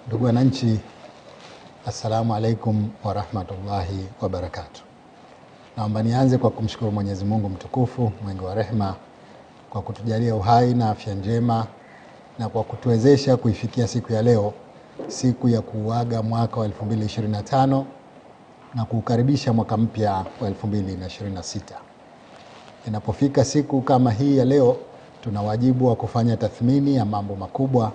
Ndugu wananchi, assalamu alaikum wa rahmatullahi wa barakatuh. Naomba nianze kwa kumshukuru Mwenyezi Mungu mtukufu, mwingi wa rehema, kwa kutujalia uhai na afya njema na kwa kutuwezesha kuifikia siku ya leo, siku ya kuuaga mwaka wa 2025 na kuukaribisha mwaka mpya wa 2026. Inapofika siku kama hii ya leo, tuna wajibu wa kufanya tathmini ya mambo makubwa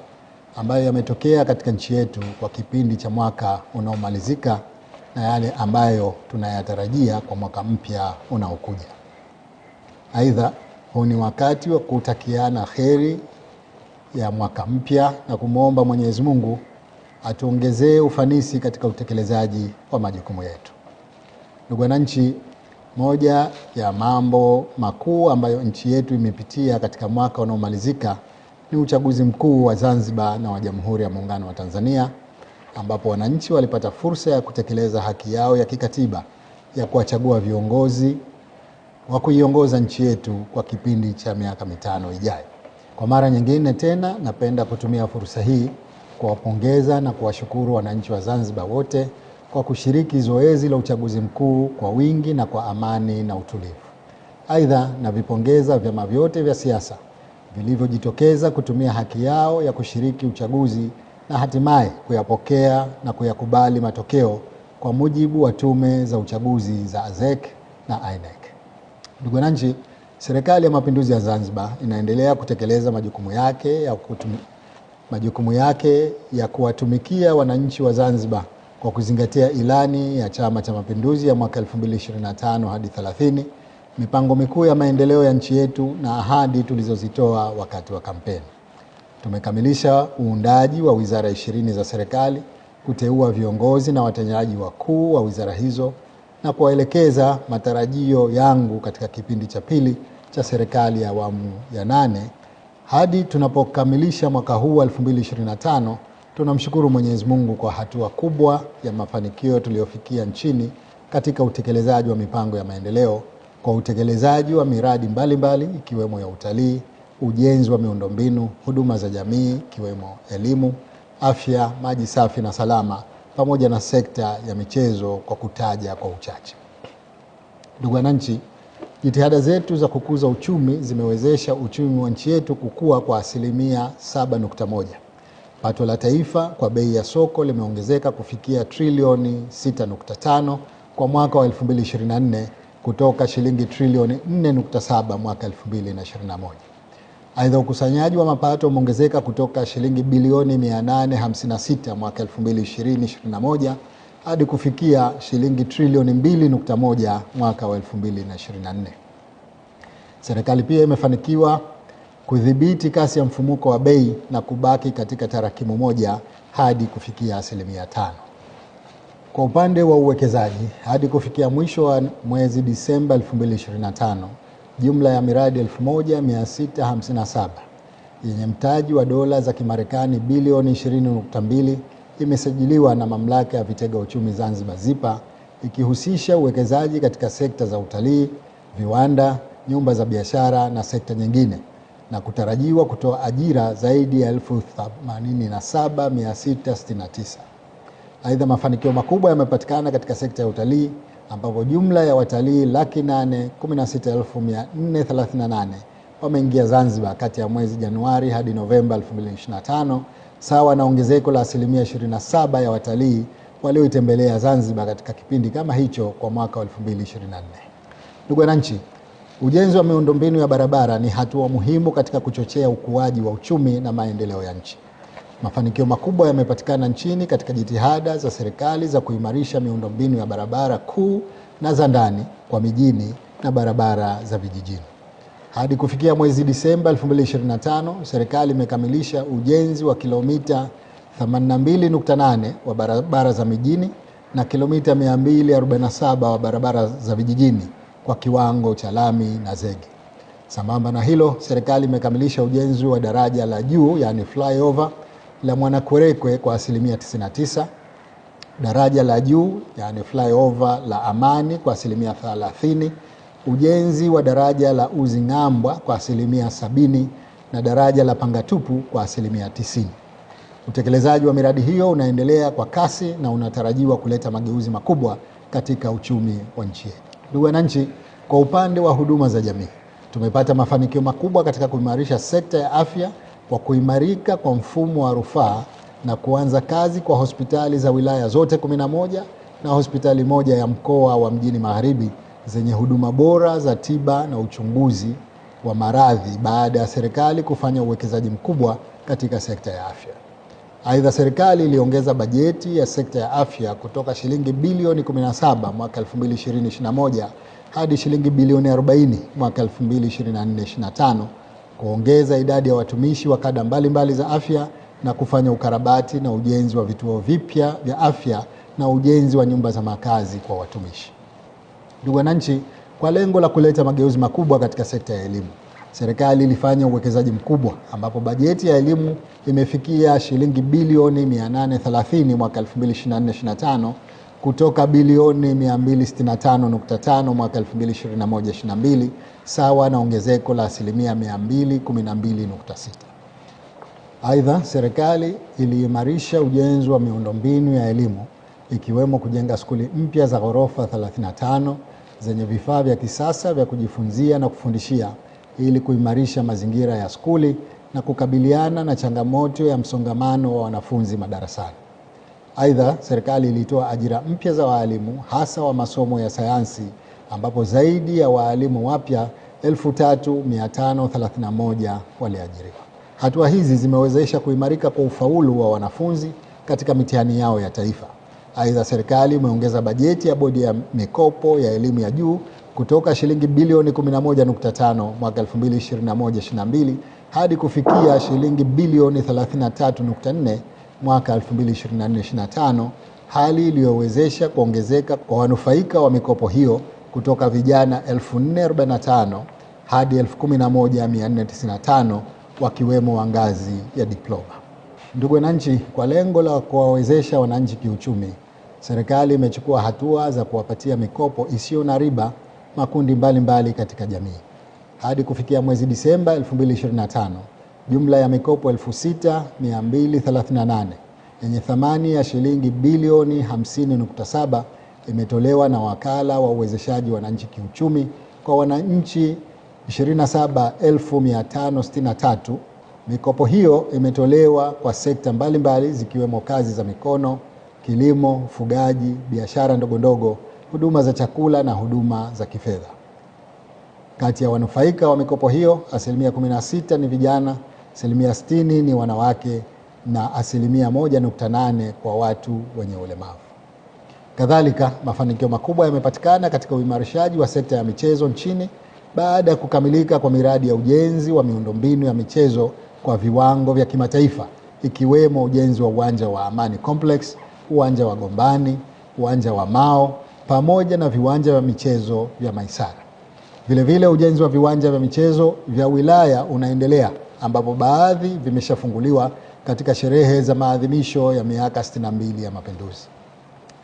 ambayo yametokea katika nchi yetu kwa kipindi cha mwaka unaomalizika na yale ambayo tunayatarajia kwa mwaka mpya unaokuja. Aidha, huu ni wakati wa kutakiana kheri ya mwaka mpya na kumwomba Mwenyezi Mungu atuongezee ufanisi katika utekelezaji wa majukumu yetu. Ndugu wananchi, moja ya mambo makuu ambayo nchi yetu imepitia katika mwaka unaomalizika ni uchaguzi mkuu wa Zanzibar na wa Jamhuri ya Muungano wa Tanzania, ambapo wananchi walipata fursa ya kutekeleza haki yao ya kikatiba ya kuwachagua viongozi wa kuiongoza nchi yetu kwa kipindi cha miaka 5 ijayo. Kwa mara nyingine tena, napenda kutumia fursa hii kuwapongeza na kuwashukuru wananchi wa Zanzibar wote kwa kushiriki zoezi la uchaguzi mkuu kwa wingi na kwa amani na utulivu. Aidha, navipongeza vyama vyote vya siasa vilivyojitokeza kutumia haki yao ya kushiriki uchaguzi na hatimaye kuyapokea na kuyakubali matokeo kwa mujibu wa tume za uchaguzi za AZEC na INEC. Ndugu wananchi, Serikali ya Mapinduzi ya Zanzibar inaendelea kutekeleza majukumu yake ya kuwatumikia wananchi wa Zanzibar kwa kuzingatia ilani ya Chama cha Mapinduzi ya mwaka 2025 hadi 30, mipango mikuu ya maendeleo ya nchi yetu na ahadi tulizozitoa wakati wa kampeni. Tumekamilisha uundaji wa wizara 20 za serikali, kuteua viongozi na watendaji wakuu wa wizara hizo na kuwaelekeza matarajio yangu katika kipindi cha pili cha serikali ya awamu ya 8 hadi tunapokamilisha mwaka huu wa 2025. Tunamshukuru Mwenyezi Mungu kwa hatua kubwa ya mafanikio tuliyofikia nchini katika utekelezaji wa mipango ya maendeleo, kwa utekelezaji wa miradi mbalimbali ikiwemo ya utalii, ujenzi wa miundombinu, huduma za jamii ikiwemo elimu, afya, maji safi na salama, pamoja na sekta ya michezo kwa kutaja kwa uchache. Ndugu wananchi, jitihada zetu za kukuza uchumi zimewezesha uchumi wa nchi yetu kukua kwa 7.1%. Pato la taifa kwa bei ya soko limeongezeka kufikia trilioni 6.5 kwa mwaka wa 2024 kutoka shilingi trilioni 4.7 mwaka 2021. Aidha, ukusanyaji wa mapato umeongezeka kutoka shilingi bilioni 856 mwaka 2020-2021 hadi kufikia shilingi trilioni 2.1 mwaka wa 2024. Serikali pia imefanikiwa kudhibiti kasi ya mfumuko wa bei na kubaki katika tarakimu moja hadi kufikia 5%. Kwa upande wa uwekezaji, hadi kufikia mwisho wa mwezi Disemba 2025, jumla ya miradi 1657 yenye mtaji wa dola za Kimarekani bilioni 20.2 imesajiliwa na Mamlaka ya Vitega Uchumi Zanzibar ZIPA, ikihusisha uwekezaji katika sekta za utalii, viwanda, nyumba za biashara na sekta nyingine, na kutarajiwa kutoa ajira zaidi ya 87,669. Aidha, mafanikio makubwa yamepatikana katika sekta ya utalii ambapo jumla ya watalii 816,438 wameingia Zanzibar kati ya mwezi Januari hadi Novemba 2025, sawa na ongezeko la 27% ya watalii walioitembelea Zanzibar katika kipindi kama hicho kwa mwaka wa 2024. Ndugu wananchi, ujenzi wa miundombinu ya barabara ni hatua muhimu katika kuchochea ukuaji wa uchumi na maendeleo ya nchi. Mafanikio makubwa yamepatikana nchini katika jitihada za serikali za kuimarisha miundombinu ya barabara kuu na za ndani kwa mijini na barabara za vijijini. Hadi kufikia mwezi Disemba 2025, serikali imekamilisha ujenzi wa kilomita 82.8 wa barabara za mijini na kilomita 247 wa barabara za vijijini kwa kiwango cha lami na zege. Sambamba na hilo, serikali imekamilisha ujenzi wa daraja la juu yani flyover la Mwanakwerekwe kwa 99%, daraja la juu yani flyover la Amani kwa 30%, ujenzi wa daraja la Uzing'ambwa kwa 70% na daraja la Pangatupu kwa 90%. Utekelezaji wa miradi hiyo unaendelea kwa kasi na unatarajiwa kuleta mageuzi makubwa katika uchumi wa nchi yetu. Ndugu wananchi, kwa upande wa huduma za jamii, tumepata mafanikio makubwa katika kuimarisha sekta ya afya kwa kuimarika kwa mfumo wa rufaa na kuanza kazi kwa hospitali za wilaya zote 11 na hospitali moja ya mkoa wa Mjini Magharibi zenye huduma bora za tiba na uchunguzi wa maradhi baada ya serikali kufanya uwekezaji mkubwa katika sekta ya afya. Aidha, serikali iliongeza bajeti ya sekta ya afya kutoka shilingi bilioni 17 mwaka 2020-2021 hadi shilingi bilioni 40 mwaka 2024-2025 kuongeza idadi ya watumishi wa kada mbalimbali za afya na kufanya ukarabati na ujenzi wa vituo vipya vya afya na ujenzi wa nyumba za makazi kwa watumishi. Ndugu wananchi, kwa lengo la kuleta mageuzi makubwa katika sekta ya elimu, serikali ilifanya uwekezaji mkubwa ambapo bajeti ya elimu imefikia shilingi bilioni 830 mwaka 2024-2025 kutoka bilioni 265.5 mwaka 2021-2022, sawa na ongezeko la asilimia 212.6. Aidha, serikali iliimarisha ujenzi wa miundombinu ya elimu ikiwemo kujenga skuli mpya za ghorofa 35 zenye vifaa vya kisasa vya kujifunzia na kufundishia ili kuimarisha mazingira ya skuli na kukabiliana na changamoto ya msongamano wa wanafunzi madarasani. Aidha, serikali ilitoa ajira mpya za walimu hasa wa masomo ya sayansi ambapo zaidi ya walimu wapya 3531 waliajiriwa. Hatua hizi zimewezesha kuimarika kwa ufaulu wa wanafunzi katika mitihani yao ya taifa. Aidha, serikali imeongeza bajeti ya bodi ya mikopo ya elimu ya juu kutoka shilingi bilioni 11.5 mwaka 2021-2022 hadi kufikia shilingi bilioni 33.4 mwaka 2024-2025, hali iliyowezesha kuongezeka kwa wanufaika wa mikopo hiyo kutoka vijana 1445 hadi 11495 wakiwemo wa ngazi ya diploma. Ndugu wananchi, kwa lengo la kuwawezesha wananchi kiuchumi, serikali imechukua hatua za kuwapatia mikopo isiyo na riba makundi mbalimbali katika jamii. Hadi kufikia mwezi Disemba 2025, jumla ya mikopo 6238 yenye thamani ya shilingi bilioni 50.7 imetolewa na wakala wa uwezeshaji wananchi kiuchumi kwa wananchi 27,563. Mikopo hiyo imetolewa kwa sekta mbalimbali zikiwemo kazi za mikono, kilimo, ufugaji, biashara ndogondogo, huduma za chakula na huduma za kifedha. Kati ya wanufaika wa mikopo hiyo, 16% ni vijana, 60% ni wanawake na 1.8% kwa watu wenye ulemavu. Kadhalika, mafanikio makubwa yamepatikana katika uimarishaji wa sekta ya michezo nchini baada ya kukamilika kwa miradi ya ujenzi wa miundombinu ya michezo kwa viwango vya kimataifa, ikiwemo ujenzi wa uwanja wa Amani Complex, uwanja wa Gombani, uwanja wa Mao pamoja na viwanja vya michezo vya Maisara. Vilevile ujenzi wa viwanja vya michezo vya wilaya unaendelea ambapo baadhi vimeshafunguliwa katika sherehe za maadhimisho ya miaka 62 ya Mapinduzi.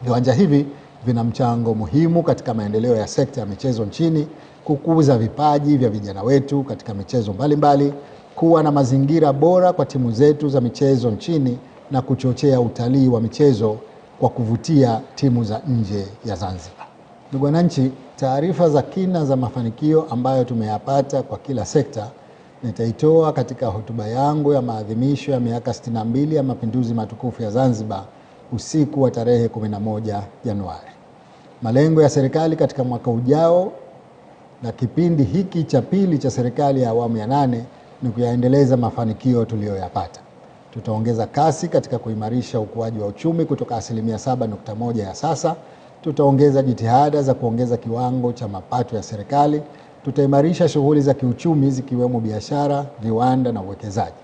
Viwanja hivi vina mchango muhimu katika maendeleo ya sekta ya michezo nchini, kukuza vipaji vya vijana wetu katika michezo mbalimbali, kuwa na mazingira bora kwa timu zetu za michezo nchini na kuchochea utalii wa michezo kwa kuvutia timu za nje ya Zanzibar. Ndugu wananchi, taarifa za kina za mafanikio ambayo tumeyapata kwa kila sekta nitaitoa katika hotuba yangu ya maadhimisho ya miaka 62 ya Mapinduzi matukufu ya Zanzibar usiku wa tarehe 11 Januari. Malengo ya serikali katika mwaka ujao na kipindi hiki cha pili cha serikali ya awamu ya 8 ni kuyaendeleza mafanikio tuliyoyapata. Tutaongeza kasi katika kuimarisha ukuaji wa uchumi kutoka 7.1% ya sasa. Tutaongeza jitihada za kuongeza kiwango cha mapato ya serikali. Tutaimarisha shughuli za kiuchumi zikiwemo biashara, viwanda na uwekezaji.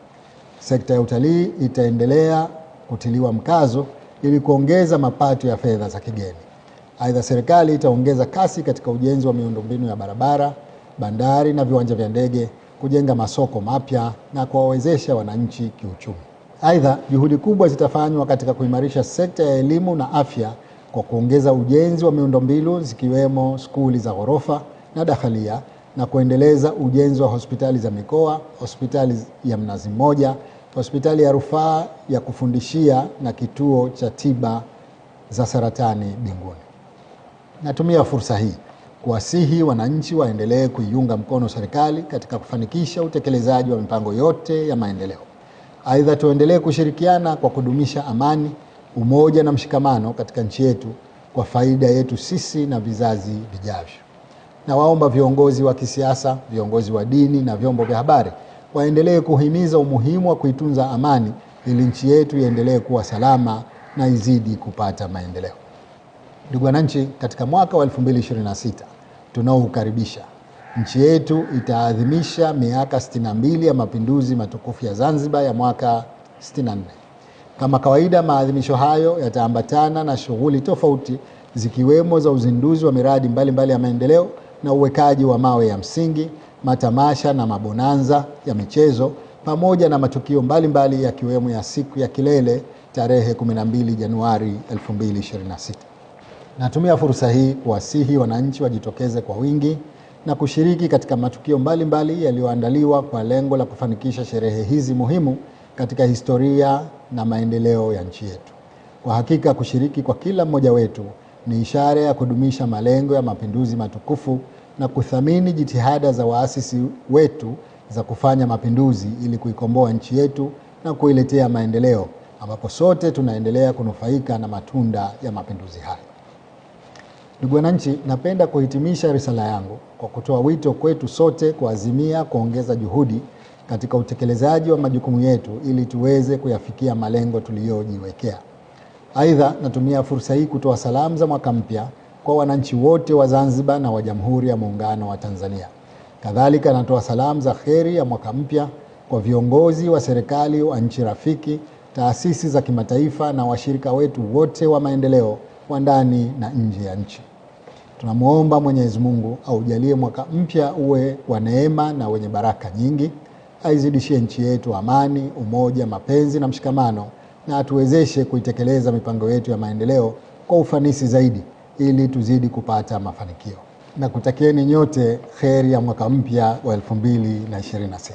Sekta ya utalii itaendelea kutiliwa mkazo ili kuongeza mapato ya fedha za kigeni. Aidha, serikali itaongeza kasi katika ujenzi wa miundombinu ya barabara, bandari na viwanja vya ndege, kujenga masoko mapya na kuwawezesha wananchi kiuchumi. Aidha, juhudi kubwa zitafanywa katika kuimarisha sekta ya elimu na afya kwa kuongeza ujenzi wa miundombinu zikiwemo skuli za ghorofa na dakhalia na kuendeleza ujenzi wa hospitali za mikoa, hospitali ya Mnazi Mmoja hospitali ya rufaa ya kufundishia na kituo cha tiba za saratani Binguni. Natumia fursa hii kuwasihi wananchi waendelee kuiunga mkono serikali katika kufanikisha utekelezaji wa mipango yote ya maendeleo. Aidha, tuendelee kushirikiana kwa kudumisha amani, umoja na mshikamano katika nchi yetu kwa faida yetu sisi na vizazi vijavyo. Na waomba viongozi wa kisiasa, viongozi wa dini na vyombo vya habari waendelee kuhimiza umuhimu wa kuitunza amani ili nchi yetu iendelee kuwa salama na izidi kupata maendeleo. Ndugu wananchi, katika mwaka wa 2026 tunaoukaribisha, nchi yetu itaadhimisha miaka 62 ya mapinduzi matukufu ya Zanzibar ya mwaka 64. Kama kawaida, maadhimisho hayo yataambatana na shughuli tofauti zikiwemo za uzinduzi wa miradi mbalimbali ya maendeleo na uwekaji wa mawe ya msingi, matamasha na mabonanza ya michezo, pamoja na matukio mbalimbali yakiwemo ya siku ya kilele tarehe 12 Januari 2026. Natumia fursa hii kuwasihi wananchi wajitokeze kwa wingi na kushiriki katika matukio mbalimbali yaliyoandaliwa kwa lengo la kufanikisha sherehe hizi muhimu katika historia na maendeleo ya nchi yetu. Kwa hakika, kushiriki kwa kila mmoja wetu ni ishara ya kudumisha malengo ya mapinduzi matukufu na kuthamini jitihada za waasisi wetu za kufanya mapinduzi ili kuikomboa nchi yetu na kuiletea maendeleo, ambapo sote tunaendelea kunufaika na matunda ya mapinduzi hayo. Ndugu wananchi, napenda kuhitimisha risala yangu kwa kutoa wito kwetu sote kuazimia kuongeza juhudi katika utekelezaji wa majukumu yetu ili tuweze kuyafikia malengo tuliyojiwekea. Aidha, natumia fursa hii kutoa salamu za mwaka mpya kwa wananchi wote wa Zanzibar na wa Jamhuri ya Muungano wa Tanzania. Kadhalika, natoa salamu za kheri ya mwaka mpya kwa viongozi wa serikali wa nchi rafiki, taasisi za kimataifa na washirika wetu wote wa maendeleo wa ndani na nje ya nchi. Tunamuomba Mwenyezi Mungu aujalie mwaka mpya uwe wa neema na wenye baraka nyingi, aizidishie nchi yetu amani, umoja, mapenzi na mshikamano, na atuwezeshe kuitekeleza mipango yetu ya maendeleo kwa ufanisi zaidi ili tuzidi kupata mafanikio. Na kutakieni nyote kheri ya mwaka mpya wa 2026.